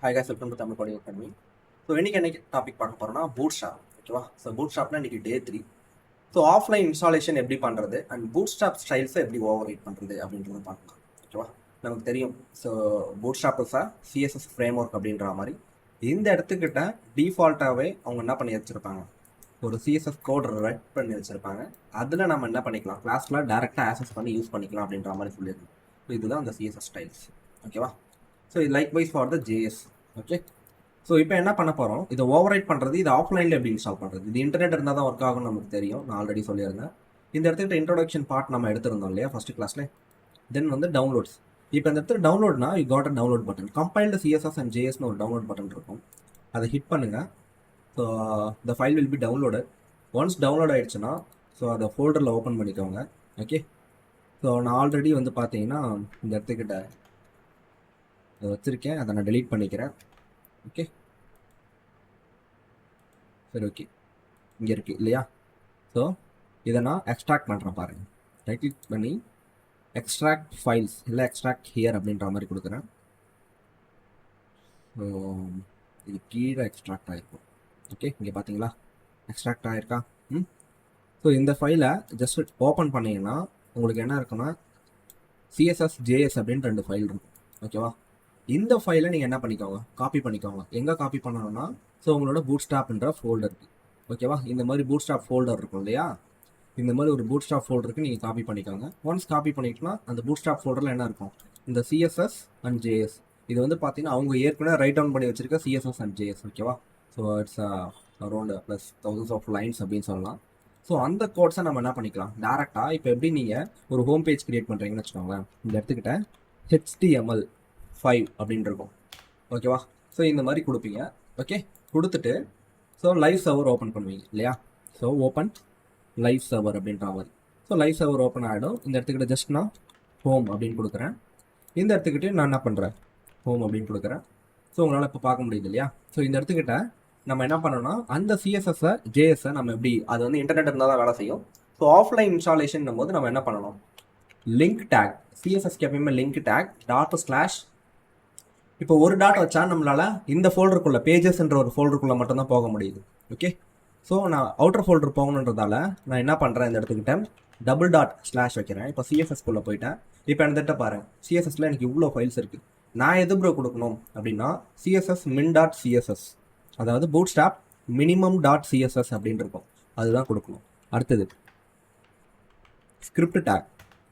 Hi guys, welcome to Tamil coding academy. So இன்றைக்கி என்ன topic பார்க்க போகிறோம்னா பூட் ஸ்டாப். ஓகேவா? ஸோ பூட் ஸ்டாப்னா இன்றைக்கி டே 3. ஸோ ஆஃப்லைன் இன்ஸ்டாலேஷன் எப்படி பண்ணுறது அண்ட் பூட் ஸ்டாப் ஸ்டைல்ஸை எப்படி ஓவர் ரைட் பண்ணுறது அப்படின்றத பார்க்கலாம். ஓகேவா? நமக்கு தெரியும். So boot stop is CSS frame work அப்படின்ற மாதிரி இந்த இடத்துக்கிட்ட டிஃபால்ட்டாகவே அவங்க என்ன பண்ணி வச்சுருப்பாங்க, ஒரு சிஎஸ்எஸ் கோட் ரைட் பண்ணி வச்சுருப்பாங்க. அதில் நம்ம என்ன பண்ணிக்கலாம், கிளாஸில் டேரெக்டாக ஆக்சஸ் பண்ணி யூஸ் பண்ணிக்கலாம் அப்படின்ற மாதிரி சொல்லியிருக்கோம். ஸோ இதுதான் அந்த சிஎஸ்எஸ் ஸ்டைல்ஸ். ஓகேவா? ஸோ இது likewise for the JS. Okay, so இப்போ என்ன பண்ண போகிறோம், இதை ஓவர் ரைட் பண்ணுறது, இது ஆஃப்லைனில் எப்படி இன்ஸ்டால் பண்ணுறது. இது இன்டர்நெட் இருந்தால் தான் ஒர்க் ஆகும்னு நமக்கு தெரியும், நான் ஆல்ரெடி சொல்லியிருந்தேன். இந்த இடத்துக்கிட்ட இன்ட்ரோடக்ஷன் பார்ட் நம்ம எடுத்திருந்தோம் இல்லையா ஃபஸ்ட்டு கிளாஸில். தென் வந்து டவுன்லோட்ஸ். இப்போ இந்த இடத்துல டவுன்லோட்னா you got a download button. Compiled CSS and ஜேஎஸ்னு ஒரு டவுன்லோட் பட்டன் இருக்கும், அதை ஹிட் பண்ணுங்கள். So the file will be downloaded. Once download ஆகிடுச்சுன்னா ஸோ அதை ஃபோல்டரில் ஓப்பன் பண்ணிக்கோங்க. ஓகே, ஸோ நான் ஆல்ரெடி வந்து பார்த்தீங்கன்னா இந்த இடத்துக்கிட்ட வச்சுருக்கேன், அதை நான் டெலீட் பண்ணிக்கிறேன். ஓகே, சரி, ஓகே, இங்கே இருக்குது இல்லையா? ஸோ இதை நான் எக்ஸ்ட்ராக்ட் பண்ணுறேன் பாருங்கள். ரைட் கிளிக் பண்ணி எக்ஸ்ட்ராக்ட் ஃபைல்ஸ் இல்லை எக்ஸ்ட்ராக்ட் ஹியர் அப்படின்ற மாதிரி கொடுக்குறேன். ஸோ இது கீழே எக்ஸ்ட்ராக்ட் ஆகிருக்கும். ஓகே, இங்கே பார்த்தீங்களா எக்ஸ்ட்ராக்ட் ஆகிருக்கா? ஸோ இந்த ஃபைலை ஜஸ்ட் ஓப்பன் பண்ணிங்கன்னா உங்களுக்கு என்ன இருக்குன்னா சிஎஸ்எஸ் ஜேஎஸ் அப்படின்னு 2 ஃபைல் இருக்கும். ஓகேவா? இந்த ஃபைலை நீங்கள் என்ன பண்ணிக்கோங்க, காப்பி பண்ணிக்கோங்க. எங்கே காப்பி பண்ணணும்னா ஸோ உங்களோட பூட் ஸ்டாப்ன்ற ஃபோல்டருக்கு. ஓகேவா? இந்த மாதிரி பூட் ஸ்டாப் ஃபோல்டர் இருக்கும் இல்லையா, இந்த மாதிரி ஒரு பூட் ஸ்டாப் ஃபோல்டருக்கு நீங்கள் காப்பி பண்ணிக்கோங்க. ஒன்ஸ் காப்பி பண்ணிட்டுனா அந்த பூட் ஸ்டாப் ஃபோல்டரில் என்ன இருக்கும், இந்த சிஎஸ்எஸ் அண்ட் ஜேஎஸ். இது வந்து பார்த்தீங்கன்னா அவங்க ஏற்கனவே ரைட் டவுன் பண்ணி வச்சிருக்க சிஎஸ்எஸ் அண்ட் ஜேஎஸ். ஓகேவா? So it's around plus thousands of lines அப்படின்னு சொல்லலாம். ஸோ அந்த கோட்ஸை நம்ம என்ன பண்ணிக்கலாம் டேரெக்டாக. இப்போ எப்படி நீங்கள் ஒரு ஹோம் பேஜ் கிரியேட் பண்ணுறீங்கன்னு வச்சுக்கோங்களேன், இந்த இடத்துக்கிட்ட HTML5 அப்படின்னு இருக்கும். ஓகேவா? ஸோ இந்த மாதிரி கொடுப்பீங்க. ஓகே, கொடுத்துட்டு ஸோ லைவ் சர்வர் ஓப்பன் பண்ணுவீங்க இல்லையா? ஸோ ஓப்பன் லைவ் சர்வர் அப்படின்ற மாதிரி. ஸோ லைவ் சர்வர் ஓப்பன் ஆகிடும். இந்த இடத்துக்கிட்ட ஜஸ்ட் நான் ஹோம் அப்படின்னு கொடுக்குறேன். இந்த இடத்துக்கிட்டே நான் என்ன பண்ணுறேன், ஹோம் அப்படின்னு கொடுக்குறேன். ஸோ உங்களால் இப்போ பார்க்க முடியுது இல்லையா? ஸோ இந்த இடத்துக்கிட்ட நம்ம என்ன பண்ணோம்னா அந்த சிஎஸ்எஸ்ஸை ஜேஎஸ்ஸை நம்ம எப்படி, அது வந்து இன்டர்நெட் இருந்தால் தான் வேலை செய்யும். ஸோ ஆஃப்லைன் இன்ஸ்டாலேஷன் போது நம்ம என்ன பண்ணணும், லிங்க் டேக், சிஎஸ்எஸ்க்கு எப்பயுமே லிங்க் டேக் டாட் / இப்போ ஒரு டாட் வச்சா நம்மளால் இந்த ஃபோல்டருக்குள்ளே பேஜஸ்ன்ற ஒரு ஃபோல்டருக்குள்ளே மட்டும்தான் போக முடியுது. ஓகே, ஸோ நான் அவுட்டர் ஃபோல்டர் போகணுன்றதால நான் என்ன பண்ணுறேன், இந்த இடத்துக்கிட்ட // வைக்கிறேன். இப்போ சிஎஸ்எஸ்குள்ளே போயிட்டேன். இப்போ என்கிட்ட பாருங்கள், சிஎஸ்எஸ்ல எனக்கு இவ்வளோ ஃபைல்ஸ் இருக்குது. நான் எது ப்ரோ கொடுக்கணும் அப்படின்னா சிஎஸ்எஸ் min.css, அதாவது பூட் ஸ்டாப் minimum.css அப்படின்னு இருக்கும், அதுதான் கொடுக்கணும். அடுத்தது ஸ்கிரிப்ட் டேக்.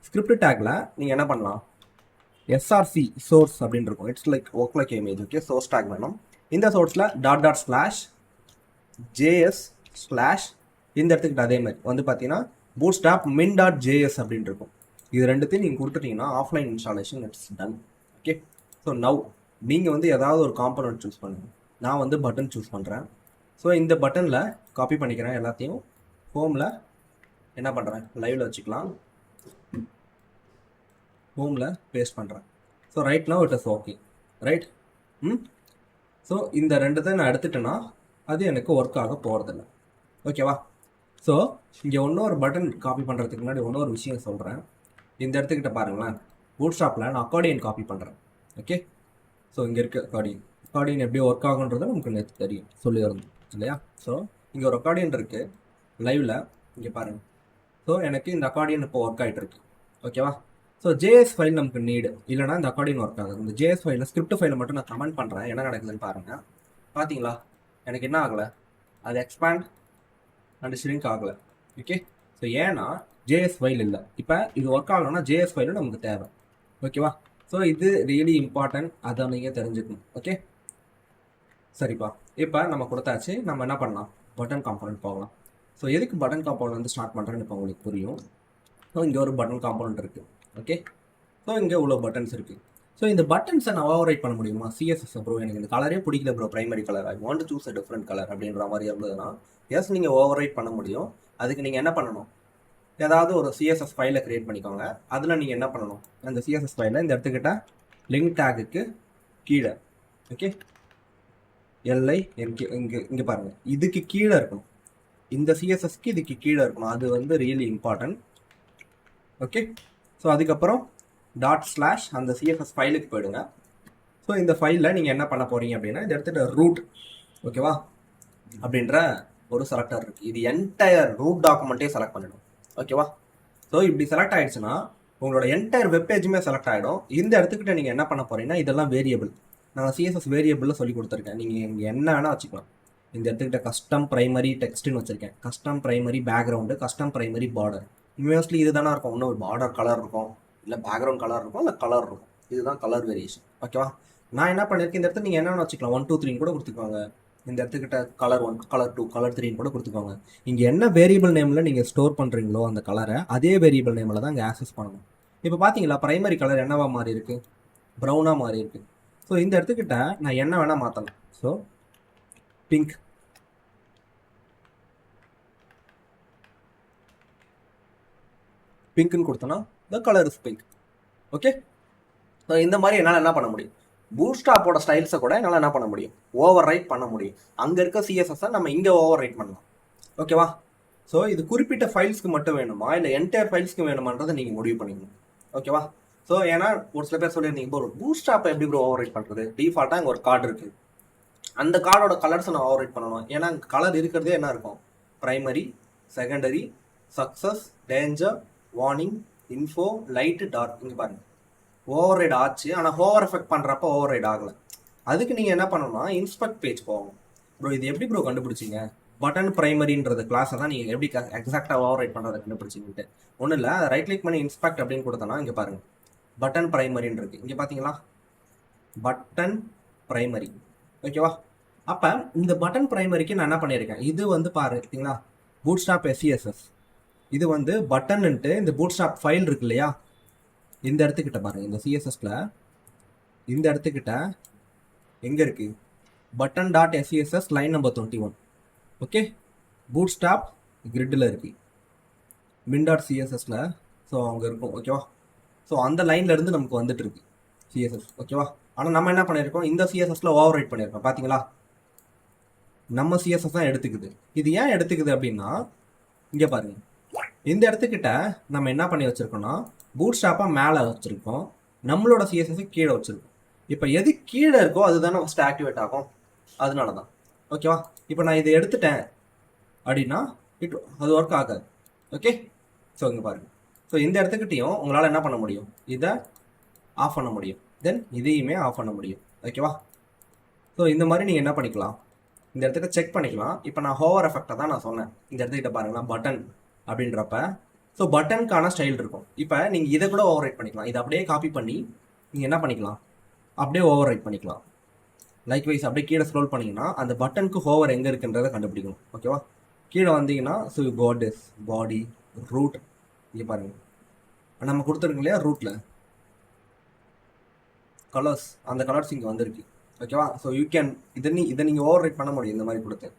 ஸ்கிரிப்ட் டேக்கில் நீங்கள் என்ன பண்ணலாம், SRC சோர்ஸ் அப்படின்னு இருக்கும். It's like work like image. Okay, source take வேணும். இந்த சோர்ஸில் /JS/ இந்த இடத்துக்கிட்ட அதே மாதிரி வந்து பார்த்தீங்கன்னா பூட் ஸ்டாப் min.js அப்படின்னு இருக்கும். இது ரெண்டுத்தையும் நீங்கள் கொடுத்துட்டீங்கன்னா offline installation it's done. Okay, so now நீங்கள் வந்து ஏதாவது ஒரு காம்பனண்ட் சூஸ் பண்ணுங்கள். நான் வந்து பட்டன் சூஸ் பண்ணுறேன். ஸோ இந்த பட்டனில் காப்பி பண்ணிக்கிறேன் எல்லாத்தையும். ஹோமில் என்ன பண்ணுறேன், லைவில் வச்சுக்கலாம். ஹோமில் பேஸ்ட் பண்ணுறேன். So right now it is okay. Right. So இந்த ரெண்டுத்தை நான் எடுத்துட்டேன்னா அது எனக்கு ஒர்க் ஆக போகிறதில்ல. ஓகேவா? ஸோ இங்கே இன்னொரு பட்டன் காப்பி பண்ணுறதுக்கு முன்னாடி இன்னொரு விஷயம் சொல்கிறேன். இந்த இடத்துக்கிட்ட பாருங்களேன், பூட் ஸ்டாப்பில் நான் அக்கார்டியன் காப்பி பண்ணுறேன். ஓகே, ஸோ இங்கே இருக்க அக்கார்டியன் எப்படி ஒர்க் ஆகுன்றது நமக்கு நேற்று தெரியும், சொல்லியிருந்தோம் இல்லையா? ஸோ இங்கே ஒரு அக்கார்டியன் இருக்குது லைவில், இங்கே பாருங்கள். ஸோ எனக்கு இந்த அக்கார்டியன் இப்போ ஒர்க் ஆகிட்டு இருக்கு. ஓகேவா? ஸோ ஜேஎஸ் ஃபைல் நமக்கு நீடு, இல்லைனா இந்த அக்கார்டியன் ஒர்க் ஆகுது. இந்த ஜேஎஸ் ஃபைலில் ஸ்கிரிப்ட் ஃபைலை மட்டும் நான் கமெண்ட் பண்ணுறேன், என்ன நடக்குதுன்னு பாருங்கள். பார்த்தீங்களா, எனக்கு என்ன ஆகலை, அது எக்ஸ்பேண்ட் அண்ட் ஷ்ரிங்க் ஆகலை. ஓகே, ஸோ ஏன்னா ஜேஎஸ் ஃபைல் இல்லை. இப்போ இது ஒர்க் ஆகணும்னா ஜேஎஸ் ஃபைலும் நமக்கு தேவை. ஓகேவா? ஸோ இது ரியலி இம்பார்ட்டன்ட், அதை நீங்கள் தெரிஞ்சுக்கணும். ஓகே, சரிப்பா. இப்போ நம்ம கொடுத்தாச்சு, நம்ம என்ன பண்ணலாம், பட்டன் காம்பனண்ட் போகலாம். ஸோ எதுக்கு பட்டன் காம்பனண்ட் வந்து ஸ்டார்ட் பண்ணுறேன்னு இப்போ உங்களுக்கு புரியும். ஸோ இங்கே ஒரு பட்டன் காம்பனண்ட் இருக்குது. ஓகே, ஸோ இங்கே இவ்வளோ பட்டன்ஸ் இருக்குது. ஸோ இந்த பட்டன்ஸை நான் ஓவர் ரைட் பண்ண முடியுமா, சிஎஸ்எஸ் ப்ரோ எனக்கு இந்த கலரே பிடிக்கல bro, primary colour, I want to choose a different colour அப்படின்ற மாதிரி இருந்ததுன்னா எஸ் நீங்கள் ஓவர் ரைட் பண்ண முடியும். அதுக்கு நீங்கள் என்ன பண்ணணும், ஏதாவது ஒரு சிஎஸ்எஸ் ஃபைலை க்ரியேட் பண்ணிக்கோங்க. அதில் நீங்கள் என்ன பண்ணணும், அந்த சிஎஸ்எஸ் ஃபைலில் இந்த இடத்துக்கிட்ட லிங்க் டேக்குக்கு கீழே, ஓகே, இங்கே பாருங்கள், இதுக்கு கீழே இருக்கணும். இந்த சிஎஸ்எஸ்க்கு இதுக்கு கீழே இருக்கணும், அது வந்து ரியலி இம்பார்ட்டன்ட். ஓகே, ஸோ அதுக்கப்புறம் // அந்த சிஎஸ்எஸ் ஃபைலுக்கு போயிடுங்க. ஸோ ஸோ இந்த ஃபைலில் நீங்கள் என்ன பண்ண போகிறீங்க அப்படின்னா இந்த இடத்துல ரூட் ஓகேவா அப்படின்ற ஒரு செலக்டர் இருக்குது. இது என்டையர் ரூட் டாக்குமெண்ட்டே செலக்ட் பண்ணிடும் ஓகேவா. ஸோ இப்படி செலக்ட் ஆகிடுச்சுன்னா உங்களோட என்டையர் வெப்பேஜுமே செலக்ட் ஆகிடும். இந்த இடத்துக்கிட்ட நீங்கள் என்ன பண்ண போகிறீங்கன்னா இதெல்லாம் வேரியபிள், நான் சிஎஸ்எஸ் வேரியபிளில் சொல்லி கொடுத்துருக்கேன். நீங்கள் இங்கே என்ன வேணால் வச்சுக்கலாம். இந்த இடத்துக்கிட்ட கஸ்டம் ப்ரைமரி டெக்ஸ்ட்னு வச்சுருக்கேன், custom primary background, custom primary border. Mostly இது தானே இருக்கும். இன்னும் ஒரு பார்டர் கலர் இருக்கும், இல்லை பேக்ரவுண்ட் கலர் இருக்கும், இல்லை கலர் இருக்கும். இதுதான் கலர் வேரியேஷன் ஓகேவா. நான் என்ன பண்ணியிருக்கேன், இந்த இடத்துல நீங்கள் என்ன வச்சுக்கலாம், 1 2 3 கூட கொடுத்துக்கோங்க. இந்த இடத்துக்கிட்ட கலர் 1, கலர் 2, கலர் 3 கூட கொடுத்துக்கோங்க. இங்கே என்ன வேரியபிள் நேமில் நீங்கள் ஸ்டோர் பண்ணுறீங்களோ அந்த கலரை அதே வேரியபிள் நேமில் தான் இங்கே ஆக்சஸ் பண்ணணும். இப்போ பார்த்தீங்களா ப்ரைமரி கலர் என்னவா மாறி இருக்கு, ப்ரௌனாக மாறி இருக்கு. ஸோ இந்த இடத்துக்கிட்ட நான் என்ன வேணால் மாற்றலாம். ஸோ பிங்க், பிங்க்னு கொடுத்தோன்னா the colour is pink okay. So இந்த மாதிரி என்னால் என்ன பண்ண முடியும், பூட்ஸ்ட்ராப்போட ஸ்டைல்ஸை கூட என்னால் என்ன பண்ண முடியும், ஓவர் ரைட் பண்ண முடியும். அங்கே இருக்க சிஎஸ்எஸ்ஸை நம்ம இங்கே ஓவர் ரைட் பண்ணலாம் ஓகேவா. ஸோ இது குறிப்பிட்ட ஃபைல்ஸ்க்கு மட்டும் வேணுமா இல்லை என்டையர் ஃபைல்ஸ்க்கு வேணுமான்றதை நீங்கள் முடிவு பண்ணிக்கணும் ஓகேவா. ஸோ ஏன்னா ஒரு சில பேர் சொல்லியிருந்தீங்க ப்ரோ பூட்ஸ்ட்ராப்பை எப்படி ப்ரோ ஓவர் ரைட் பண்ணுறது, டிஃபால்ட்டாக இங்கே ஒரு கார்டு இருக்குது, அந்த கார்டோட கலர்ஸை நான் ஓவர் ரைட் பண்ணணும். ஏன்னா கலர் இருக்கிறதே என்ன இருக்கும், primary, secondary, success, danger, warning, info, light, dark. இங்கே பாருங்கள் ஓவர் ரைட் ஆச்சு, ஆனால் ஓவர் எஃபெக்ட் பண்ணுறப்ப ஓவர் ரைட் ஆகலை. அதுக்கு நீங்கள் என்ன பண்ணணும்னா இன்ஸ்பெக்ட் பேஜ் போகணும். ப்ரோ இது எப்படி ப்ரோ கண்டுபிடிச்சிங்க, பட்டன் ப்ரைமரின்றது கிளாஸை தான் நீங்கள் எப்படி எக்ஸாக்டாக ஓவர் ரைட் பண்ணுறதை கண்டுபிடிச்சிங்கன்ட்டு. ஒன்றும் இல்லை, ரைட் கிளிக் பண்ணி இன்ஸ்பெக்ட் அப்படின்னு கொடுத்தோன்னா இங்கே பாருங்கள் பட்டன் ப்ரைமரின்னு இருக்குது. இங்கே பார்த்தீங்களா பட்டன் ப்ரைமரி ஓகேவா. அப்போ இந்த பட்டன் ப்ரைமரிக்கு நான் என்ன பண்ணியிருக்கேன், இது வந்து பார்த்தீங்களா பூட்ஸ்ட்ராப் எஸ்சிஎஸ்எஸ், இது வந்து பட்டன்னுட்டு இந்த பூட்ஸ்ட்ராப் ஃபைல் இருக்கு இல்லையா, இந்த இடத்துக்கிட்ட பாருங்கள், இந்த சிஎஸ்எஸ்ல இந்த இடத்துக்கிட்ட எங்கே இருக்குது button dot SCSS line number 21 okay. Bootstrap கிரிட்டில் இருக்குது மின் டாட் சிஎஸ்எஸ்ல, ஸோ அங்கே இருக்கும் ஓகேவா. ஸோ அந்த லைன்ல இருந்து நமக்கு வந்துட்டு இருக்கு சிஎஸ்எஸ் ஓகேவா. ஆனால் நம்ம என்ன பண்ணியிருக்கோம், இந்த சிஎஸ்எஸ்ல ஓவர் ரைட் பண்ணியிருக்கோம் பார்த்தீங்களா, நம்ம சிஎஸ்எஸ் தான் எடுத்துக்குது. இது ஏன் எடுத்துக்குது அப்படின்னா இங்கே பாருங்க, இந்த இடத்துக்கிட்ட நம்ம என்ன பண்ணி வச்சிருக்கோம்னா பூட்ஸ்ட்ராப்பாக மேலே வச்சிருக்கோம், நம்மளோட சிஎஸ்எஸ் கீழே வச்சிருக்கோம். இப்போ எது கீழே இருக்கோ அதுதானே ஃபஸ்ட்டு ஆக்டிவேட் ஆகும், அதனால தான் ஓகேவா. இப்போ நான் இதை எடுத்துட்டேன் அப்படின்னா அது ஒர்க் ஆகாது ஓகே. ஸோ இங்கே பாருங்கள், ஸோ இந்த இடத்துக்கிட்டையும் உங்களால் என்ன பண்ண முடியும், இதை ஆஃப் பண்ண முடியும், தென் இதையுமே ஆஃப் பண்ண முடியும் ஓகேவா. ஸோ இந்த மாதிரி நீங்கள் என்ன பண்ணிக்கலாம், இந்த இடத்துக்கு செக் பண்ணிக்கலாம். இப்போ நான் ஹோவர் எஃபெக்டை தான் நான் சொன்னேன். இந்த இடத்துக்கிட்ட பாருங்களா பட்டன் அப்படின்றப்ப, ஸோ பட்டனுக்கான ஸ்டைல் இருக்கும். இப்போ நீங்கள் இதை கூட ஓவர் ரைட் பண்ணிக்கலாம். இதை அப்படியே காப்பி பண்ணி நீங்கள் என்ன பண்ணிக்கலாம், அப்படியே ஓவர் ரைட் பண்ணிக்கலாம். லைக்வைஸ் அப்படியே கீழே ஸ்க்ரோல் பண்ணிங்கன்னா அந்த பட்டனுக்கு ஹோவர் எங்கே இருக்குன்றதை கண்டுபிடிக்கணும் ஓகேவா. கீழே வந்தீங்கன்னா so got is body root, இங்கே பாருங்கள் நம்ம கொடுத்துருக்கோம் இல்லையா ரூட்டில் கலர்ஸ், அந்த கலர்ஸ் இங்கே வந்திருக்கு ஓகேவா. ஸோ யூ கேன் இதை நீங்கள் ஓவர் ரைட் பண்ண முடியும் இந்த மாதிரி கொடுத்து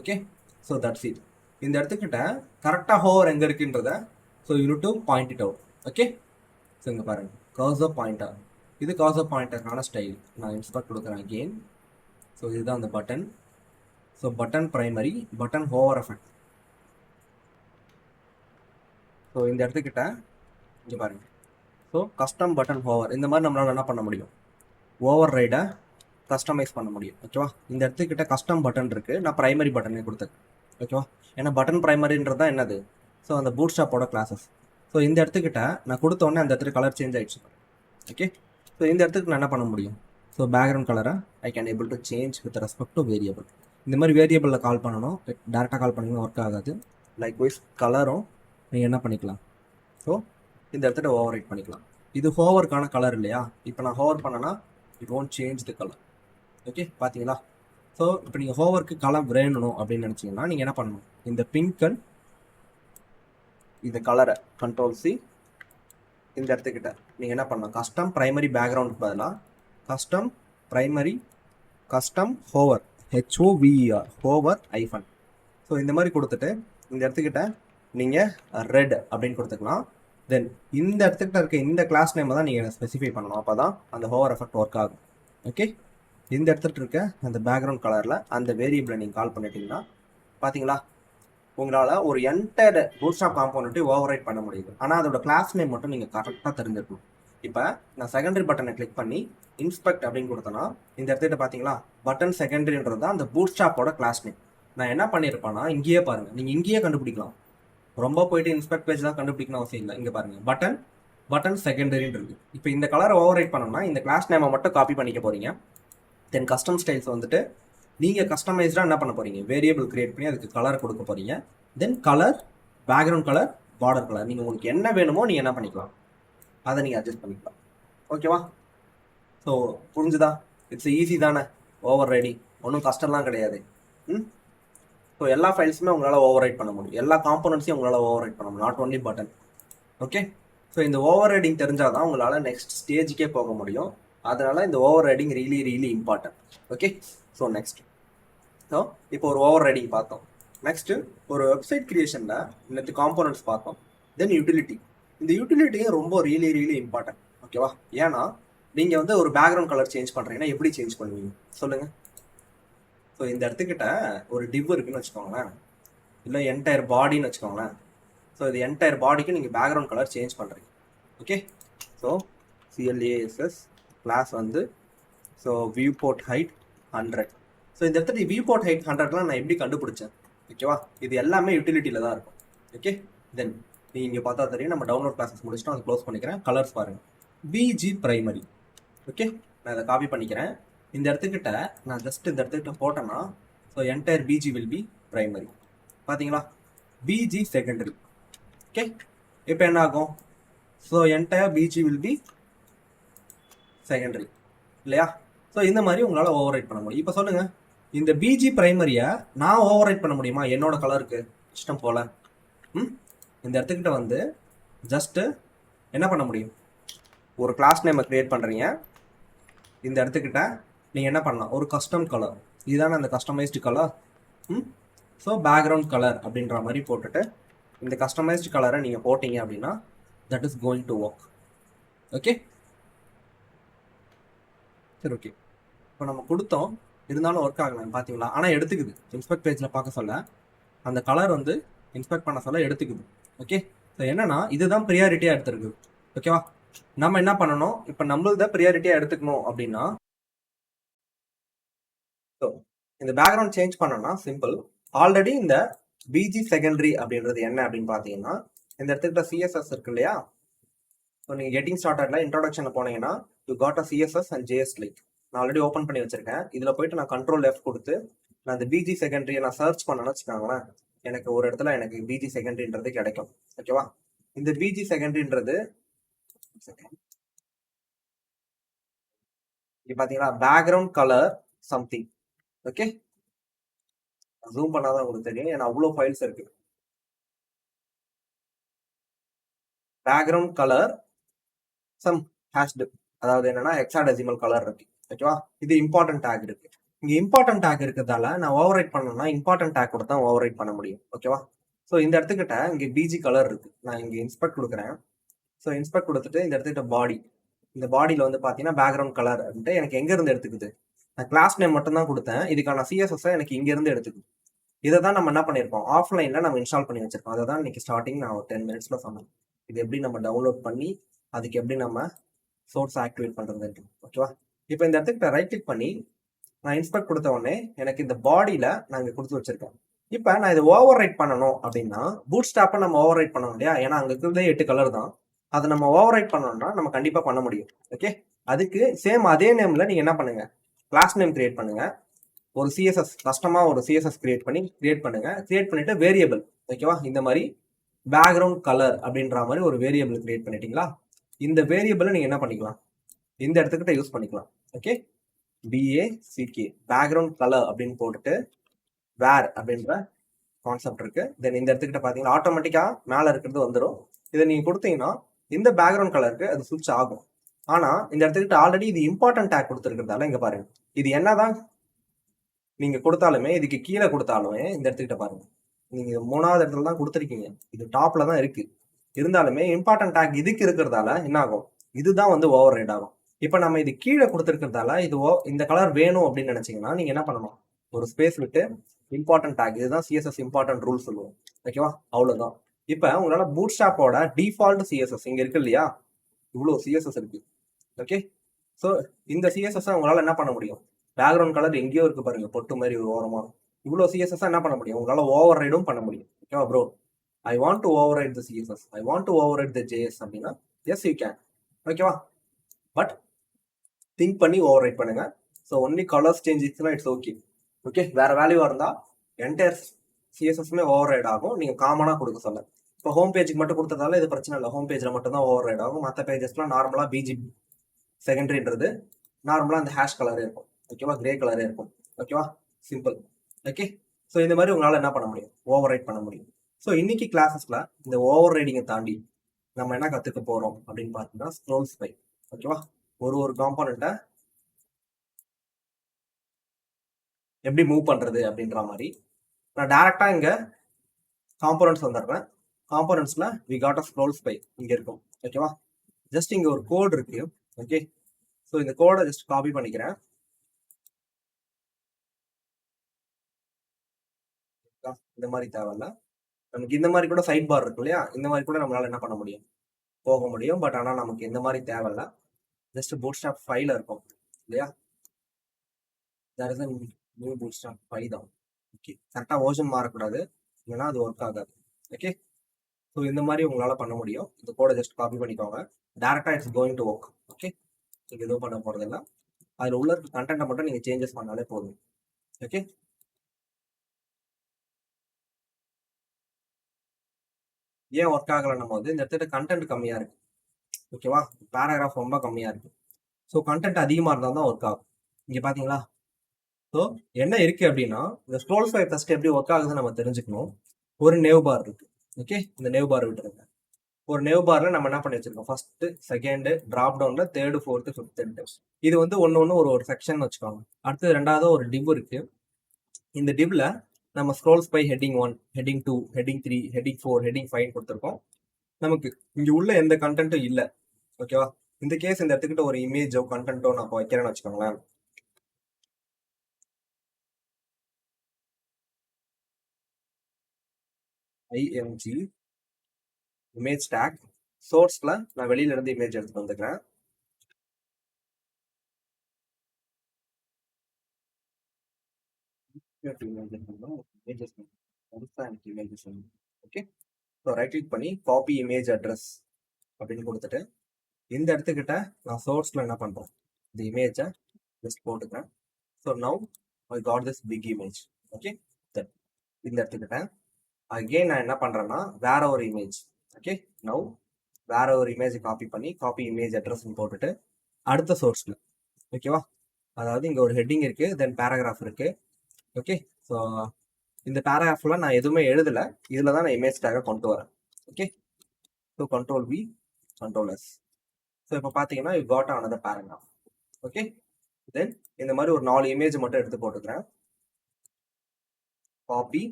ஓகே. So that's it. இந்த இடத்துக்கிட்ட கரெக்டாக ஹோவர் எங்கே இருக்குன்றத so you to point it out okay. So இங்கே பாருங்கள் கர்சர் பாயிண்டர், இது கர்சர் பாயிண்டருக்கான ஸ்டைல். நான் இன்ஸ்பெக்ட் கொடுக்குறேன் அகெயின். ஸோ இதுதான் அந்த button. So button primary, button hover effect. So இந்த இடத்துக்கிட்ட இங்கே பாருங்கள், ஸோ கஸ்டம் பட்டன் ஹோவர், இந்த மாதிரி நம்மளால் என்ன பண்ண முடியும், ஓவர் ரைடை கஸ்டமைஸ் பண்ண முடியும் ஓகேவா. இந்த இடத்துக்கிட்ட கஸ்டம் பட்டன் இருக்குது, நான் ப்ரைமரி பட்டனே கொடுத்தேன் ஓகேவா. ஏன்னா பட்டன் ப்ரைமரின்றது தான் என்னது, ஸோ அந்த பூட்ஸ்ட்ராப்போட கிளாஸஸ். ஸோ இந்த இடத்துக்கிட்ட நான் கொடுத்த உடனே அந்த இடத்துக்கு கலர் சேஞ்ச் ஆகிடுச்சு ஓகே. ஸோ இந்த இடத்துக்கு நான் என்ன பண்ண முடியும், ஸோ பேக்ரவுண்ட் கலரை I can able to change with respect to variable. இந்த மாதிரி வேரியபிளில் கால் பண்ணணும், டேரெக்டாக கால் பண்ணிங்கன்னா ஒர்க் ஆகாது. லைக்வைஸ் கலரும் நீங்கள் என்ன பண்ணிக்கலாம், ஸோ இந்த இடத்துல ஓவர் ரைட் பண்ணிக்கலாம். இது ஹோவருக்கான கலர் இல்லையா, இப்போ நான் ஹோவர் பண்ணேன்னா it won't change the colour okay. பார்த்தீங்களா. ஸோ இப்போ நீங்கள் ஹோவருக்கு கலர் வேணும் அப்படின்னு நினச்சிங்கன்னா நீங்கள் என்ன பண்ணணும், இந்த பிங்க் அண்ட் இந்த கலரை கண்ட்ரோல்-C இந்த இடத்துக்கிட்ட நீங்கள் என்ன பண்ணலாம், கஸ்டம் ப்ரைமரி பேக்ரவுண்டுக்கு பதிலாக custom primary custom hover HOVER hover hyphen. So இந்த மாதிரி கொடுத்துட்டு இந்த இடத்துக்கிட்ட நீங்கள் ரெட் அப்படின்னு கொடுத்துக்கலாம். தென் இந்த இடத்துக்கிட்ட இருக்க இந்த கிளாஸ் நேமை தான் நீங்கள் ஸ்பெசிஃபை பண்ணணும், அப்போ தான் அந்த ஹோவர் எஃபெக்ட் ஒர்க் ஆகும் ஓகே. இந்த இடத்துட்டு இருக்க அந்த பேக்ரவுண்ட் கலரில் அந்த வேரியபிளை நீங்கள் கால் பண்ணிட்டீங்கன்னா பார்த்தீங்களா உங்களால் ஒரு என்டையர் பூட்ஸ்ட்ராப் காம்போனண்ட்டை ஓவர் ரைட் பண்ண முடியுது. ஆனால் அதோட கிளாஸ் நேம் மட்டும் நீங்கள் கரெக்டாக தெரிஞ்சிருக்கணும். இப்போ நான் செகண்டரி பட்டனை கிளிக் பண்ணி இன்ஸ்பெக்ட் அப்படின்னு கொடுத்தேன்னா இந்த இடத்துல பார்த்தீங்களா பட்டன் செகண்டரின்றது தான் அந்த பூட் ஸ்டாப்போட கிளாஸ் நேம். நான் என்ன பண்ணியிருப்பேன்னா இங்கேயே பாருங்கள், நீங்கள் இங்கேயே கண்டுபிடிக்கலாம். ரொம்ப போயிட்டு இன்ஸ்பெக்ட் பேஜ் தான் கண்டுபிடிக்கணும் அவசியம் இல்லை. இங்கே பாருங்கள் பட்டன் செகண்டரின்னு இருக்கு. இப்போ இந்த கலரை ஓவர் ரைட் பண்ணோம்னா இந்த கிளாஸ் நேமை மட்டும் காப்பி பண்ணிக்க போகிறீங்க. தென் கஸ்டம் ஸ்டைல்ஸ் வந்துட்டு நீங்கள் கஸ்டமைஸ்டாக என்ன பண்ண போகிறீங்க, வேரியபிள் கிரியேட் பண்ணி அதுக்கு கலர் கொடுக்க போகிறீங்க. தென் colour, background colour, border colour, நீங்கள் உங்களுக்கு என்ன வேணுமோ நீங்கள் என்ன பண்ணிக்கலாம், அதை நீங்கள் அட்ஜஸ்ட் பண்ணிக்கலாம். ஓகேவா? ஸோ புரிஞ்சுதா? இட்ஸ் ஈஸி தானே ஓவர் ரைடிங், ஒன்றும் கஷ்டம்லாம் கிடையாது. ஸோ எல்லா ஃபைல்ஸுமே உங்களால் ஓவர் ரைட் பண்ண முடியும், எல்லா காம்போனன்ட்ஸையும் உங்களால் ஓவர் ரைட் பண்ண முடியும், not only button. Okay, so இந்த ஓவர் ரைடிங் தெரிஞ்சால் தான் உங்களால் நெக்ஸ்ட் ஸ்டேஜுக்கே போக முடியும். அதனால் இந்த over riding really important. Okay, so next, so இப்போ ஒரு ஓவர் ரைடிங் பார்த்தோம். நெக்ஸ்ட்டு ஒரு வெப்சைட் கிரியேஷனில் நெக்ஸ்ட் காம்போனன்ட்ஸ் பார்த்தோம். தென் யூட்டிலிட்டி. இந்த யூட்டிலிட்டியும் ரொம்ப ரியலி இம்பார்ட்டன்ட். ஓகேவா? ஏன்னா நீங்கள் வந்து ஒரு பேக்ரவுண்ட் கலர் சேஞ்ச் பண்ணுறீங்கன்னா எப்படி சேஞ்ச் பண்ணுவீங்க சொல்லுங்கள். ஸோ இந்த இடத்துக்கிட்ட ஒரு டிவ் இருக்குன்னு வச்சுக்கோங்களேன், இல்லை என்டையர் பாடின்னு வச்சுக்கோங்களேன். ஸோ இது என்டையர் பாடிக்கு நீங்கள் பேக்ரவுண்ட் கலர் சேஞ்ச் பண்ணுறீங்க. ஓகே, ஸோ CLASS கிளாஸ் வந்து so viewport height 100. So இந்த இடத்துல வியூ போர்ட் ஹைட் 100லாம் நான் எப்படி கண்டுபிடிச்சேன்? ஓகேவா? இது எல்லாமே யூட்டிலிட்டியில் தான் இருக்கும். ஓகே, தென் நீங்கள் இங்கே பார்த்தா தெரியும், நம்ம டவுன்லோட் கிளாஸஸ் முடிச்சுட்டு அதை க்ளோஸ் பண்ணிக்கிறேன். கலர்ஸ் பாருங்கள், BG பிரைமரி. ஓகே, நான் இதை காப்பி பண்ணிக்கிறேன். இந்த இடத்துக்கிட்ட நான் ஜஸ்ட் இந்த இடத்துக்கிட்ட போட்டேன்னா so entire BG will be primary. பார்த்தீங்களா? BG secondary. ஓகே, இப்போ என்ன ஆகும்? So entire BG will be secondary இல்லையா? ஸோ இந்த மாதிரி உங்களால் ஓவர் ரைட் பண்ண முடியும். இப்போ சொல்லுங்கள், இந்த BG பிரைமரியை நான் ஓவர் ரைட் பண்ண முடியுமா என்னோட கலருக்கு இஷ்டம் போல்? இந்த இடத்துக்கிட்ட வந்து ஜஸ்ட்டு என்ன பண்ண முடியும், ஒரு கிளாஸ் நேமை க்ரியேட் பண்ணுறீங்க. இந்த இடத்துக்கிட்ட நீங்கள் என்ன பண்ணலாம், ஒரு கஸ்டம் கலர், இதுதானே அந்த customised colour. So background colour அப்படின்ற மாதிரி போட்டுட்டு இந்த கஸ்டமைஸ்டு கலரை நீங்கள் போட்டிங்க அப்படின்னா that is going to work. Okay, சரி, ஓகே. இப்போ நம்ம கொடுத்தோம், இருந்தாலும் ஒர்க் ஆகலாம் பார்த்தீங்களா? ஆனால் எடுத்துக்குது, இன்ஸ்பெக்ட் பேஜில் பார்க்க சொல்ல அந்த கலர் வந்து இன்ஸ்பெக்ட் பண்ண சொல்ல எடுத்துக்குது. ஓகே, ஸோ என்னன்னா இதுதான் ப்ரியாரிட்டியாக எடுத்துருக்குது. ஓகேவா? நம்ம என்ன பண்ணணும், இப்போ நம்மளத ப்ரியாரிட்டியாக எடுத்துக்கணும் அப்படின்னா ஸோ இந்த பேக்ரவுண்ட் சேஞ்ச் பண்ணோம்னா சிம்பிள். ஆல்ரெடி இந்த BG செகண்டரி அப்படின்றது என்ன அப்படின்னு பார்த்தீங்கன்னா, இந்த இடத்துல CSS இருக்கு இல்லையா? ஸோ நீங்கள் கெட்டிங் ஸ்டார்டர்ல இன்ட்ரோடக்ஷனில் போனீங்கன்னா you got a CSS and JS like. நான் ஆல்ரெடி ஓப்பன் பண்ணி வச்சிருக்கேன். இதில் போயிட்டு நான் கண்ட்ரோல் F கொடுத்து நான் இந்த BG செகண்டரியை நான் சர்ச் பண்ணேன்னு வச்சுக்கோங்களேன், எனக்கு ஒரு இடத்துல எனக்கு BG செகண்டரின்றது கிடைக்கும். ஓகேவா? இந்த BG செகண்டரின்றது இங்கே பார்த்தீங்கன்னா background colour something. Okay, zoom பண்ணாதான் உங்களுக்கு தெரியும், ஏன்னா அவ்வளோ ஃபைல்ஸ் இருக்கு. பேக்ரவுண்ட் கலர் சம் ஹேஷ்டு, அதாவது என்னன்னா ஹெக்ஸாடெசிமல் கலர் இருக்கு. ஓகேவா? இது இம்பார்ட்டன்ட் டேக் இருக்கு. இங்க இம்பார்ட்டன்ட் டேக் இருக்கிறதால நான் ஓவர் ரைட் பண்ணணும்னா இம்பார்ட்டன்ட் டேக் கூட தான் ஓவர் ரைட் பண்ண முடியும். ஓகேவா? ஸோ இந்த இடத்துக்கிட்ட இங்கே BG கலர் இருக்கு, நான் இங்கே இன்ஸ்பெக்ட் கொடுக்குறேன். ஸோ இன்ஸ்பெக்ட் கொடுத்துட்டு இந்த இடத்துக்கிட்ட பாடி, இந்த பாடியில் வந்து பார்த்தீங்கன்னா பேக்ரவுண்ட் கலர் அப்படின்ட்டு எனக்கு எங்கேருந்து எடுத்துக்குது, நான் கிளாஸ் நேம் மட்டும் தான் கொடுத்தேன், இதுக்கான CSS எனக்கு இங்கேருந்து எடுத்துக்குது. இதை தான் நம்ம என்ன பண்ணியிருக்கோம், ஆஃப்லைனில் நம்ம இன்ஸ்டால் பண்ணி வச்சிருக்கோம். அதை தான் இன்னைக்கு ஸ்டார்டிங் நான் ஒரு 10 மினிட்ஸ்ல சொன்னேன். இது எப்படி நம்ம டவுன்லோட் பண்ணி அதுக்கு எப்படி நம்ம சோர்ஸ் ஆக்டிவேட் பண்ணுறது. ஓகேவா? இப்போ இந்த இடத்துக்கு ரைட் கிளிக் பண்ணி நான் இன்ஸ்பெக்ட் கொடுத்த உடனே எனக்கு இந்த பாடியில் நான் இங்கே கொடுத்து வச்சிருக்கேன். இப்போ நான் இதை ஓவர் ரைட் பண்ணணும் அப்படின்னா பூட் ஸ்டாப்பை நம்ம ஓவர் ரைட் பண்ணணும் இல்லையா? ஏன்னா அங்கே இருக்கிறதே 8 கலர் தான். அதை நம்ம ஓவர் ரைட் பண்ணோம்னா நம்ம கண்டிப்பாக பண்ண முடியும். ஓகே, அதுக்கு சேம் அதே நேமில் நீங்கள் என்ன பண்ணுங்க, கிளாஸ் நேம் கிரியேட் பண்ணுங்க, ஒரு CSS கஸ்டமாக ஒரு CSS கிரியேட் பண்ணுங்க. கிரியேட் பண்ணிட்டு வேரியபிள், ஓகேவா, இந்த மாதிரி பேக்ரவுண்ட் கலர் அப்படின்ற மாதிரி ஒரு வேரியபிள் கிரியேட் பண்ணிட்டீங்களா? இந்த வேரியபிளை நீங்கள் என்ன பண்ணிக்கலாம், இந்த இடத்துக்கிட்ட யூஸ் பண்ணிக்கலாம். ஓகே, BACK பேக்ரவுண்ட் கலர் அப்படின்னு போட்டுட்டு வேர் அப்படின்ற கான்செப்ட் இருக்கு. தென் இந்த இடத்துக்கிட்ட பார்த்தீங்கன்னா ஆட்டோமேட்டிக்காக மேலே இருக்கிறது வந்துடும். இதை நீங்கள் கொடுத்தீங்கன்னா இந்த பேக்ரவுண்ட் கலருக்கு அது சுவிட்ச் ஆகும். ஆனால் இந்த இடத்துக்கிட்ட ஆல்ரெடி இது இம்பார்ட்டன்ட் டேக் கொடுத்துருக்கிறதால இங்கே பாருங்க, இது என்னதான் நீங்கள் கொடுத்தாலுமே இதுக்கு கீழே கொடுத்தாலுமே இந்த இடத்துக்கிட்ட பாருங்க, நீங்கள் 3வது இடத்துல தான் கொடுத்துருக்கீங்க, இது டாப்ல தான் இருக்கு. இருந்தாலுமே இம்பார்ட்டன்ட் டேக் இதுக்கு இருக்கிறதால என்ன ஆகும், இதுதான் வந்து ஓவர் ரைட் ஆகும். இப்போ நம்ம இது கீழே கொடுத்துருக்கிறதால இது இந்த கலர் வேணும் அப்படின்னு நினைச்சீங்கன்னா நீங்க என்ன பண்ணணும், ஒரு ஸ்பேஸ் விட்டு இம்பார்ட்டன்ட் டேக், இதுதான் CSS இம்பார்ட்டன்ட் ரூல் சொல்லுவோம். ஓகேவா? அவ்வளவுதான். இப்போ உங்களால பூட் ஸ்டாப்போட டிஃபால்ட் CSS இங்க இருக்கு இல்லையா, இவ்வளோ சிஎஸ்எஸ் இருக்கு. ஓகே, ஸோ இந்த சிஎஸ்எஸ் உங்களால் என்ன பண்ண முடியும்? பேக்ரவுண்ட் கலர் எங்கேயோ இருக்கு பாருங்க, பொட்டு மாதிரி ஒரு ஓரமாக. இவ்வளோ சிஎஸ்எஸ் என்ன பண்ண முடியும்? உங்களால் ஓவர் ரைடும் பண்ண முடியும். ஓகேவா bro? I want to overwrite the CSS, I want to overwrite the JS அப்படின்னா எஸ் யூ கேன். ஓகேவா? பட் திங்க் பண்ணி ஓவர் ரைட் பண்ணுங்க. ஸோ ஒன்லி கலர்ஸ் சேஞ்சிங்ஸ்னா இட்ஸ் ஓகே. ஓகே, வேற வேல்யூவாக இருந்தால் என்டையர் சிஎஸ்எஸ்மே ஓவர் ரைட் ஆகும். நீங்கள் காமனாக கொடுக்க சொல்ல. இப்போ ஹோம் பேஜுக்கு மட்டும் கொடுத்ததால இது பிரச்சனை இல்லை, ஹோம் பேஜில் மட்டும் தான் ஓவர் ரைட் ஆகும். மற்ற பேஜஸ்லாம் நார்மலாக பிஜிபி செகண்டரின்றது நார்மலாக அந்த ஹேஷ் கலரே இருக்கும். ஓகேவா? கிரே கலரே இருக்கும். ஓகேவா? சிம்பிள். ஓகே, ஸோ இந்த மாதிரி உங்களால் என்ன பண்ண முடியும்? ஓவர் ரைட் பண்ண முடியும். ஸோ இன்னைக்கு கிளாஸஸ்ல இந்த ஓவர் ரைடிங்கை தாண்டி நம்ம என்ன கற்றுக்க போகிறோம் அப்படின்னு பார்த்தீங்கன்னா ஸ்க்ரோல் ஸ்பை. ஓகேவா? ஒரு காம்பனண்ட்டை எப்படி மூவ் பண்ணுறது அப்படின்ற மாதிரி நான் டேரெக்டாக இங்கே காம்பனண்ட்ஸ் வந்துடுறேன். காம்பனண்ட்ஸில் we got a scroll spy இங்கே இருக்கும். ஓகேவா? ஜஸ்ட் இங்கே ஒரு கோட் இருக்கு. ஓகே, ஸோ இந்த கோடை ஜஸ்ட் காப்பி பண்ணிக்கிறேன். இந்த மாதிரி தேவையில்ல, நமக்கு இந்த மாதிரி கூட சைட் பார் இருக்கு இல்லையா, இந்த மாதிரி கூட நம்மளால என்ன பண்ண முடியும்? போக முடியும். பட் ஆனால் நமக்கு இந்த மாதிரி தேவையில்ல. ஜஸ்ட் பூட்ஸ்ட்ராப் ஃபைல இருக்கும் இல்லையா, தேர் இஸ் நியூ பூட்ஸ்ட்ராப் ஃபை தான். ஓகே, கரெக்டாக ஓஷன் மாறக்கூடாது, இல்லைன்னா அது ஒர்க் ஆகாது. ஓகே, ஸோ இந்த மாதிரி உங்களால் பண்ண முடியும். இந்த கோடை ஜஸ்ட் காப்பி பண்ணிக்கோங்க. டேரெக்டாக it's going to work. Okay, நீங்கள் எதுவும் பண்ண போகிறதில்ல. அதில் உள்ள கண்டென்ட்டை மட்டும் நீங்கள் சேஞ்சஸ் பண்ணாலே போதும். ஓகே, ஏன் ஒர்க் ஆகலை? நம்ம வந்து இந்த இடத்துல கண்டென்ட் கம்மியாக இருக்கு. ஓகேவா? பேராகிராஃப் ரொம்ப கம்மியாக இருக்கு. ஸோ கண்டென்ட் அதிகமாக இருந்தால் தான் ஒர்க் ஆகும். இங்கே பார்த்தீங்களா? ஸோ என்ன இருக்கு அப்படின்னா, இந்த ஸ்க்ரோல் ஸ்பை ஃபர்ஸ்ட் எப்படி ஒர்க் ஆகுதுன்னு நம்ம தெரிஞ்சுக்கணும். ஒரு நேவ் பார் இருக்கு. ஓகே, இந்த நேவ் பார் விட்டுருங்க. ஒரு நேவ் பார்ல நம்ம என்ன பண்ணி வச்சிருக்கோம்? ஃபர்ஸ்ட், செகண்ட், டிராப் டவுன்ல தேர்டு, ஃபோர்த்து, ஃபிஃப்த். இது வந்து ஒன்று ஒரு செக்ஷன் வச்சுக்கோங்க. அடுத்து ரெண்டாவது ஒரு டிவ் இருக்கு. இந்த டிவ்ல நம்ம scroll spy heading 1, heading 2, heading 3, heading 4, heading 5 கொடுத்துருக்கோம். நமக்கு இங்க உள்ள எந்த கண்டென்ட்டும் இல்லை. ஓகேவா? இந்த கேஸ் இந்த இடத்துக்கிட்ட ஒரு இமேஜோ கண்டென்ட்டோ நான் வைக்கிறேன்னு வச்சுக்கோங்களேன். ஐஎம்ஜி இமேஜ் டேக் சோர்ஸ்ல நான் வெளியில இருந்து இமேஜ் எடுத்துட்டு வந்துக்கிறேன். ஓகே, ஸோ ரைட் கிளிக் பண்ணி காப்பி இமேஜ் அட்ரஸ் அப்படின்னு கொடுத்துட்டு இந்த இடத்துக்கிட்ட நான் சோர்ஸ்ல என்ன பண்றேன்? இந்த இமேஜை ஜஸ்ட் போட்டுக்கிறேன். So now I got this big image. Okay, இந்த இடத்துக்கிட்ட அகெயின் நான் என்ன பண்றேன்னா வேற ஒரு இமேஜ். ஓகே, நவ் வேற ஒரு இமேஜ் காப்பி பண்ணி காப்பி இமேஜ் அட்ரஸ் போட்டுட்டு அடுத்த சோர்ஸ்ல. ஓகேவா? அதாவது இங்க ஒரு ஹெட்டிங் இருக்கு, தென் பேராகிராஃப் இருக்கு. ஓகே, ஸோ இந்த பேராகிராஃப்ல நான் எதுவுமே எழுதல, இதுல தான் நான் இமேஜ் டேக்கை கொண்டு வரேன். Okay, so control V, control S. So இப்போ பார்த்தீங்கன்னா you got another paragraph. Okay, then இந்த மாதிரி ஒரு 4 இமேஜ் மட்டும் எடுத்து போட்டுக்கிறேன். காப்பி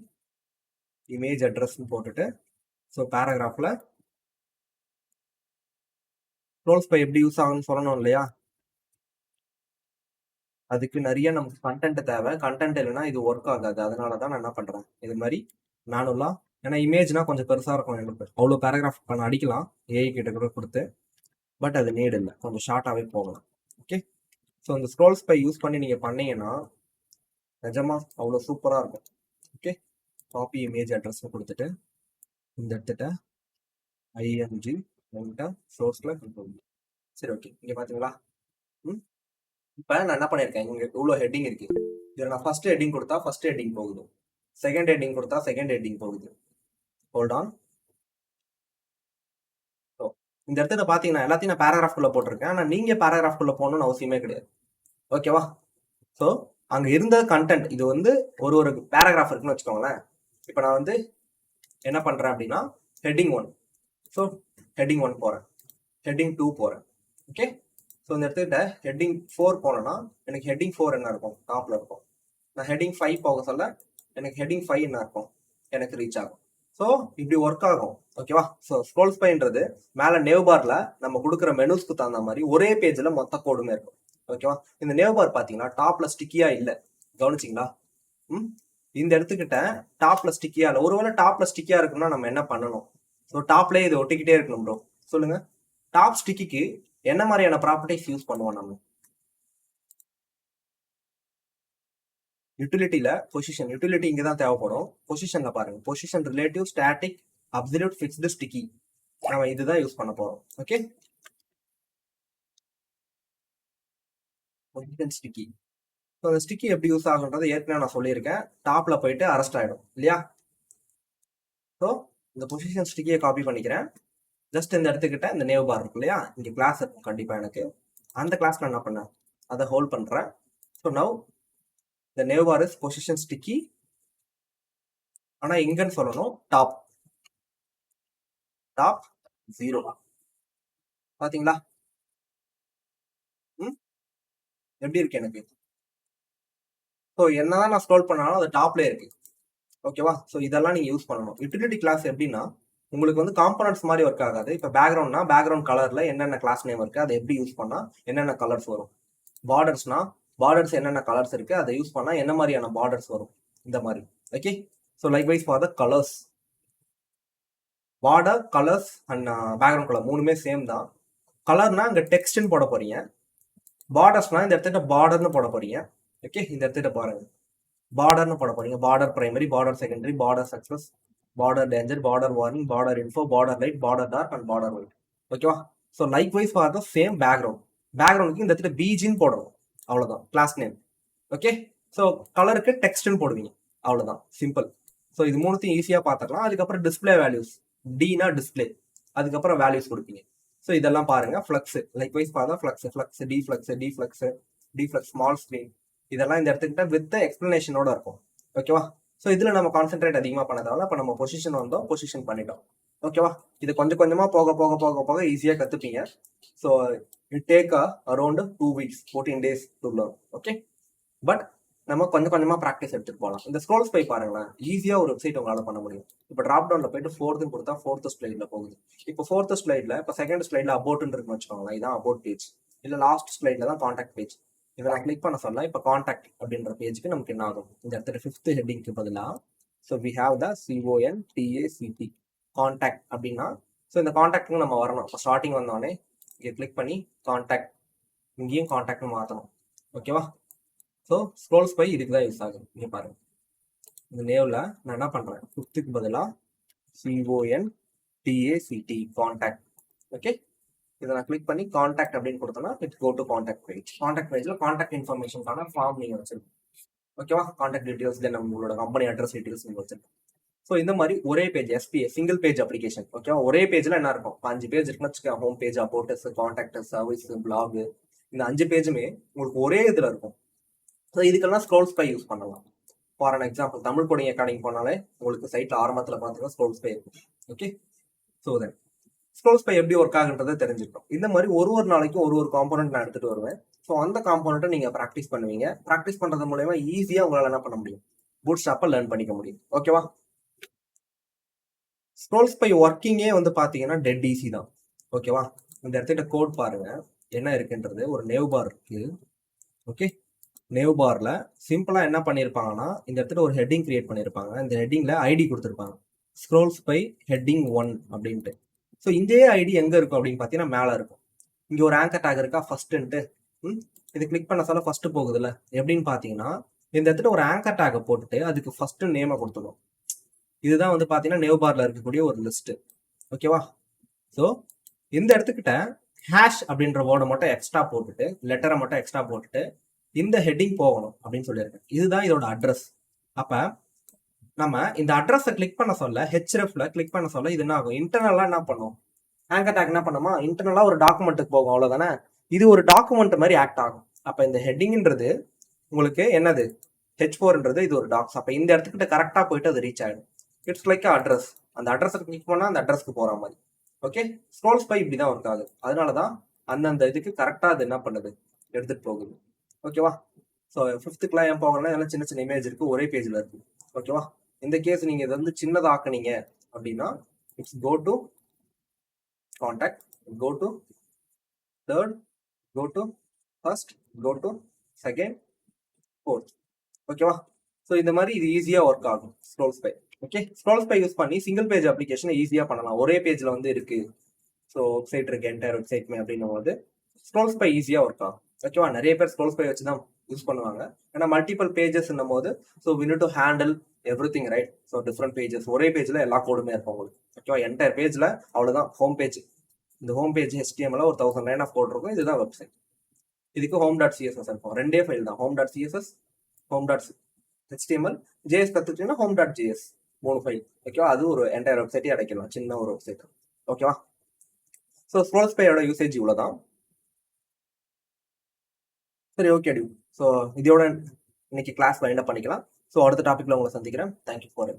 இமேஜ் அட்ரஸ்ன்னு போட்டுட்டு ஸோ பேராகிராஃப்ல ஸ்க்ரோல் ஸ்பை எப்படி யூஸ் ஆகும்னு சொல்லணும் இல்லையா? அதுக்கு நிறைய நமக்கு கண்டென்ட் தேவை. கண்டென்ட் இல்லைன்னா இது ஒர்க் ஆகாது. அதனால தான் நான் என்ன பண்றேன், இது மாதிரி மேனுவலா. ஏன்னா இமேஜ்னா கொஞ்சம் பெருசா இருக்கும், எனக்கு அவ்வளோ பேராகிராஃப் பண்ண அடிக்கலாம் ஏஐ கிட்ட கூட கொடுத்து. பட் அது நீட் இல்லை, கொஞ்சம் ஷார்ட்டாகவே போகலாம். ஓகே, ஸோ இந்த ஸ்க்ரோல் ஸ்பை யூஸ் பண்ணி நீங்கள் பண்ணீங்கன்னா நிஜமா அவ்வளோ சூப்பராக இருக்கும். ஓகே, காப்பி இமேஜ் அட்ரஸ் கொடுத்துட்டு இந்த இடத்துட்ட ஐஎம்ஜி சோர்ஸ்ல கண்ட்ரோல். சரி, ஓகே, இங்கே பார்த்தீங்களா? இப்போ நான் என்ன பண்ணியிருக்கேன், இங்கே இவ்வளோ ஹெட்டிங் இருக்கு. இதில் நான் ஃபர்ஸ்ட் ஹெட்டிங் கொடுத்தா ஃபர்ஸ்ட் ஹெட்டிங் போகுது, செகண்ட் ஹெட்டிங் கொடுத்தா செகண்ட் ஹெட்டிங் போகுது. Hold on. இந்த இடத்துல பார்த்தீங்கன்னா எல்லாத்தையும் நான் பேராகிராஃப்குள்ளே போட்டிருக்கேன். ஆனால் நீங்கள் பேராகிராஃப்குள்ளே போகணும்னு அவசியமே கிடையாது. ஓகேவா? ஸோ அங்கே இருந்த கண்டென்ட் இது வந்து ஒரு பேராகிராஃப் இருக்குன்னு வச்சுக்கோங்களேன். இப்போ நான் வந்து என்ன பண்ணுறேன் அப்படின்னா ஹெட்டிங் 1, ஸோ ஹெட்டிங் 1 போகிறேன், ஹெட்டிங் 2 போகிறேன். ஓகே, ஸோ இந்த இடத்துல ஹெட்டிங் 4 போனோன்னா எனக்கு ஹெட்டிங் 4 என்ன இருக்கும்? டாப்ல இருக்கும். நான் ஹெட்டிங் 5 போக சொல்ல எனக்கு ஹெட்டிங் 5 என்ன இருக்கும்? எனக்கு ரீச் ஆகும். ஸோ இப்படி ஒர்க் ஆகும். ஓகேவா? ஸோ ஸ்க்ரோல் ஸ்பைன்றது மேலே நேவ் பார்ல நம்ம கொடுக்குற மெனுஸ்க்கு தகுந்த மாதிரி ஒரே பேஜில் மொத்த கோடுமே இருக்கும். ஓகேவா? இந்த நேவ் பார் பார்த்தீங்கன்னா டாப்ல ஸ்டிக்கியா இல்லை, கவனிச்சிங்களா? இந்த இடத்துக்கிட்ட டாப்ல ஸ்டிக்கியா இல்லை. ஒருவேளை டாப்ல ஸ்டிக்கியா இருக்குன்னா நம்ம என்ன பண்ணணும்? ஸோ டாப்லேயே இதை ஒட்டிக்கிட்டே இருக்கணும் ப்ரோ, சொல்லுங்க. டாப் ஸ்டிக்கிக்கு என்ன மாதிரியான ப்ராப்பர்ட்டிஸ் யூஸ் பண்ணுவோம் நம்ம? யூட்டிலிட்டியில பொசிஷன், யூட்டிலிட்டி இங்கே தான் தேவைப்படும். பொசிஷன்ல பாருங்க, position relative static absolute fixed sticky, நம்ம இதுதான் யூஸ் பண்ண போறோம். Okay, position sticky. ஸோ அந்த ஸ்டிக்கி எப்படி யூஸ் ஆகுன்றது ஏற்கனவே நான் சொல்லியிருக்கேன். டாப்ல போயிட்டு அரெஸ்ட் ஆயிடும் இல்லையா? ஸோ இந்த பொசிஷன் ஸ்டிக்கியை காப்பி பண்ணிக்கிறேன். ஜஸ்ட் இந்த இடத்துக்கிட்ட இந்த நேவ் பார் இருக்கு இல்லையா, இங்கே கிளாஸ் இருக்கும் கண்டிப்பா எனக்கு. அந்த கிளாஸ்ல என்ன பண்ணேன், அதை ஹோல்ட் பண்றேன். So now the nav bar is position sticky. ஆனா எங்கன்னு சொல்லணும், டாப் 0. பாத்தீங்களா எப்படி இருக்கு எனக்கு? ஸோ என்னதான் நான் ஸ்க்ரோல் பண்ணாலும் அது டாப்ல இருக்கு. ஓகேவா? ஸோ இதெல்லாம் நீங்க யூஸ் பண்ணணும். யூட்டிலிட்டி கிளாஸ் எப்படின்னா உங்களுக்கு வந்து காம்பனன்ட்ஸ் மாதிரி ஒர்க் ஆகாது. இப்போ பேக்ரவுண்ட்னா பேக்ரவுண்ட் கலர்ல என்னென்ன கிளாஸ் நேம் இருக்கு, அதை எப்படி யூஸ் பண்ணா என்னென்ன கலர்ஸ் வரும். பார்டர்ஸ்னா பார்டர்ஸ் என்னென்ன கலர்ஸ் இருக்கு, அதை யூஸ் பண்ணா என்ன மாதிரியான பார்டர்ஸ் வரும், இந்த மாதிரி. Okay, so likewise for the colours, border colours and background colour மூணுமே சேம் தான். கலர்னா இங்க டெக்ஸ்ட்னு போட போறீங்க, பார்டர்ஸ்னா இந்த இடத்துல பார்டர்னு போட போறீங்க. ஓகே, இந்த இடத்துல பாருங்க, பார்டர்னு போட போறீங்க. Border primary, border secondary, border success, border danger, border warning, border info, border light, border dark and border white. ஓகேவா? So likewise for the same background, பேக்ரவுண்டுக்கு இந்த இடத்துல பிஜின்னு போடணும், அவ்வளவுதான் கிளாஸ் நேம். ஓகே, ஸோ கலருக்கு டெக்ஸ்ட்னு போடுவீங்க, அவ்வளவுதான், சிம்பிள். ஸோ இது மூணுத்தையும் ஈஸியா பார்த்துக்கலாம். அதுக்கப்புறம் டிஸ்பிளே வேல்யூஸ், டினா டிஸ்பிளே, அதுக்கப்புறம் வேல்யூஸ் கொடுப்பீங்க. ஸோ இதெல்லாம் பாருங்க, ஃப்ளக்ஸ் லைக்வைஸ் பார்த்தா flex, flex D flex, D flex, D flex small screen, இதெல்லாம் இந்த இடத்துக்கிட்ட வித் எக்ஸ்பிளனேஷனோட இருக்கும். ஓகேவா? ஸோ இதுல நம்ம கான்சென்ட்ரேட் அதிகமாக பண்ணதால இப்போ நம்ம பொசிஷன் வந்தோம், பொசிஷன் பண்ணிட்டோம். ஓகேவா? இது கொஞ்சம் கொஞ்சமா போக போக போக போக ஈஸியா கத்துப்பீங்க. So it take around 2 weeks 14 days to learn. Okay, but நம்ம கொஞ்சம் கொஞ்சமா ப்ராக்டிஸ் எடுத்துட்டு போகலாம். இந்த ஸ்க்ரோல்ஸ் போய் பாருங்களேன், ஈஸியா ஒரு வெப்சைட் உங்களால பண்ண முடியும். இப்போ டிராப் டவுன்ல போயிட்டு 4th கொடுத்தா 4th ஸ்லைட்ல போகுது. இப்போ 4th ஸ்லைட்ல இப்போ 2nd ஸ்லைட்ல அபோட்னு இருக்குன்னு வச்சுக்கோங்களேன், இதான் அபோட் பேஜ். இல்ல லாஸ்ட் ஸ்லைட்ல தான் கான்டாக்ட் பேஜ். இதை நான் கிளிக் பண்ண சொல்ல இப்போ கான்டாக்ட் அப்படின்ற பேஜுக்கு நமக்கு என்ன ஆகும், இந்த இடத்துல 5th ஹெட்டிங்க்கு பதிலாக so we have the CONTACT contact அப்படின்னா, ஸோ இந்த கான்டாக்ட்க்கு நம்ம வரணும். இப்போ ஸ்டார்டிங் வந்தோடனே இங்கே கிளிக் பண்ணி கான்டாக்ட், இங்கேயும் கான்டாக்ட்னு மாற்றணும். ஓகேவா? ஸோ ஸ்க்ரோல்ஸ் பை இதுக்கு தான் யூஸ் ஆகுது. இங்கே பாருங்க, இந்த நேவ்ல நான் என்ன பண்றேன், 5th பதிலாக CONTACT கான்டாக்ட். ஓகே, இதை நான் கிளிக் பண்ணி கான்டாக்ட் அப்படின்னு கொடுத்தோம்னா it go to contact page. Contact பேஜ்ல கான்டாக்ட் இன்ஃபர்மேஷனுக்கான ஃபார்ம் நீங்க வச்சிருக்கோம். ஓகேவா? கான்டாக்ட் டீடைல்ஸ், தென் நம்மளோட கம்பெனி அட்ரஸ் டீடைல்ஸ் நீங்க வச்சிருக்கோம். ஸோ இந்த மாதிரி ஒரே page, SPA single page application. ஓகேவா? ஒரே பேஜ்ல என்ன இருக்கும், 5 பேஜ் இருக்குன்னு வச்சுக்க, home page, about us, contact, service, blog, இந்த 5 பேஜுமே உங்களுக்கு ஒரே இதுல இருக்கும். ஸோ இதுக்கெல்லாம் ஸ்க்ரோல்ஸ் பை யூஸ் பண்ணலாம். For an example, Tamil coding academy போனாலே உங்களுக்கு சைட்ல ஆரம்பத்தில் பார்த்தீங்கன்னா ஸ்க்ரோல்ஸ் பை இருக்கும். Okay, so then scrollspy எப்படி ஒர்க் ஆகுன்றதை தெரிஞ்சுக்கணும். இந்த மாதிரி ஒரு நாளைக்கும் ஒரு காம்போனன்ட் நான் எடுத்துட்டு வருவேன். ஸோ அந்த காம்போனண்ட்டை நீங்க ப்ராக்டிஸ் பண்ணுவீங்க. ப்ராக்டிஸ் பண்றது மூலயமா ஈஸியா உங்களால என்ன பண்ண முடியும், பூட் ஸ்ட்ராப்பை லேர்ன் பண்ணிக்க முடியும். ஓகேவா? ஸ்க்ரோல்ஸ் பை ஒர்க்கிங்கே வந்து பாத்தீங்கன்னா டெட் ஈஸி தான். ஓகேவா? இந்த இடத்துல கோட் பாருங்க என்ன இருக்குன்றது, ஒரு நேவ் பார் இருக்கு. ஓகே, நேவ் பார்ல சிம்பிளா என்ன பண்ணிருப்பாங்கன்னா, இந்த இடத்துல ஒரு ஹெட்டிங் கிரியேட் பண்ணிருப்பாங்க. இந்த ஹெட்டிங்ல ஐடி கொடுத்துருப்பாங்க, ஸ்க்ரோல்ஸ் பை ஹெட்டிங் 1 அப்படின்ட்டு. ஸோ இந்த ஐடி எங்க இருக்கும் அப்படின்னு பாத்தீங்கன்னா மேல இருக்கும். இங்க ஒரு ஆங்கர் டேக் இருக்கா ஃபர்ஸ்ட்ன்ட்டு, இது கிளிக் பண்ண சொல்ல ஃபர்ஸ்ட் போகுதுல்ல. எப்படின்னு பாத்தீங்கன்னா இந்த இடத்துல ஒரு ஆங்கர் டேக்கை போட்டுட்டு அதுக்கு ஃபர்ஸ்ட் நேமை கொடுத்துடும். இதுதான் வந்து பாத்தீங்கன்னா நேவ் பார்ல இருக்கக்கூடிய ஒரு லிஸ்ட். ஓகேவா? ஸோ இந்த இடத்துக்கிட்ட ஹேஷ் அப்படின்ற வேர்டை மட்டும் எக்ஸ்ட்ரா போட்டுட்டு, லெட்டரை மட்டும் எக்ஸ்ட்ரா போட்டுட்டு இந்த ஹெட்டிங் போகணும் அப்படின்னு சொல்லியிருக்கேன். இதுதான் இதோட அட்ரஸ். அப்ப நம்ம இந்த அட்ரஸை கிளிக் பண்ண சொல்ல, ஹெச்ரெஃப்ல கிளிக் பண்ண சொல்ல இது என்ன ஆகும், இன்டர்னலா என்ன பண்ணும், ஆங்கர் டேக் என்ன பண்ணுமா, இன்டர்னலா ஒரு டாக்குமெண்ட்டுக்கு போகும், அவ்வளவுதானே. இது ஒரு டாக்குமெண்ட் மாதிரி ஆக்ட் ஆகும். அப்ப இந்த ஹெட்டிங்ன்றது உங்களுக்கு என்னது, H4ன்றது இது ஒரு டாக்ஸ். அப்ப இந்த இடத்துக்கிட்ட கரெக்டா போயிட்டு அது ரீச் ஆயிடும். It's like address. அந்த அட்ரஸை கிளிக் பண்ணா அந்த அட்ரஸ்க்கு போற மாதிரி. ஓகே, ஸ்க்ரோல்ஸ் பை இப்படிதான் ஒர்க் ஆகுது. அதனாலதான் அந்தந்த இதுக்கு கரெக்டா அது என்ன பண்ணுது, எடுத்துட்டு போகுது. ஓகேவா? ஸோ 5th ஏன் போகணும்னா இதெல்லாம் சின்ன சின்ன இமேஜ் இருக்கு, ஒரே பேஜ்ல இருக்கு. ஓகேவா? இந்த கேஸ் நீங்க இதை வந்து சின்னதாக்குனீங்க அப்படின்னா it's go to contact, go to 3rd, go to 1st, go to 2nd, 4th. ஓகேவா? ஸோ இந்த மாதிரி இது ஈஸியா ஒர்க் ஆகும் scrollspy. Okay, scrollspy use பண்ணி சிங்கிள் பேஜ் அப்ளிகேஷன் ஈஸியா பண்ணலாம். ஒரே பேஜ்ல வந்து இருக்கு, ஸோ வெப்சைட் இருக்கு என்டையர் வெப்சைட்மே அப்படின்னும் போது ஸ்க்ரோல் ஸ்பை ஈஸியாக ஒர்க் ஆகும். ஓகேவா, நிறைய பேர் ஸ்க்ரோல் ஸ்பை வச்சு தான் யூஸ் பண்ணுவாங்க. ஏன்னா மல்டிபிள் பேஜஸ்ன்னும் போது so we need to handle everything, right? So different pages, ஒரே பேஜில் எல்லா கோடுமே இருக்கும் உங்களுக்கு. ஓகேவா, என்டையர் பேஜில் அவ்வளோதான் ஹோம் பேஜ். இந்த ஹோம் பேஜ் HTML ஒரு 1000 லைன் ஆஃப் கோட் இருக்கும். இதுதான் வெப்சைட். இதுக்கு home.css இருக்கும். ரெண்டே ஃபைல் தான், home.css, home.html. JS கற்றுக்கிட்டீங்கன்னா home.js, 3 file. ஓகேவா, அது ஒரு என்டையர் வெப்சைட்டே அடைக்கலாம், சின்ன ஒரு வெப்சைட். ஓகேவா, ஸோ ஸ்க்ரோல் ஸ்பையோட யூசேஜ் இவ்வளோதான். சரி, ஓகே ஸோ இதோட இன்னைக்கு கிளாஸ் வைண்ட் அப் பண்ணிக்கலாம். ஸோ அடுத்த டாபிக்ல உங்களை சந்திக்கிறேன். Thank you for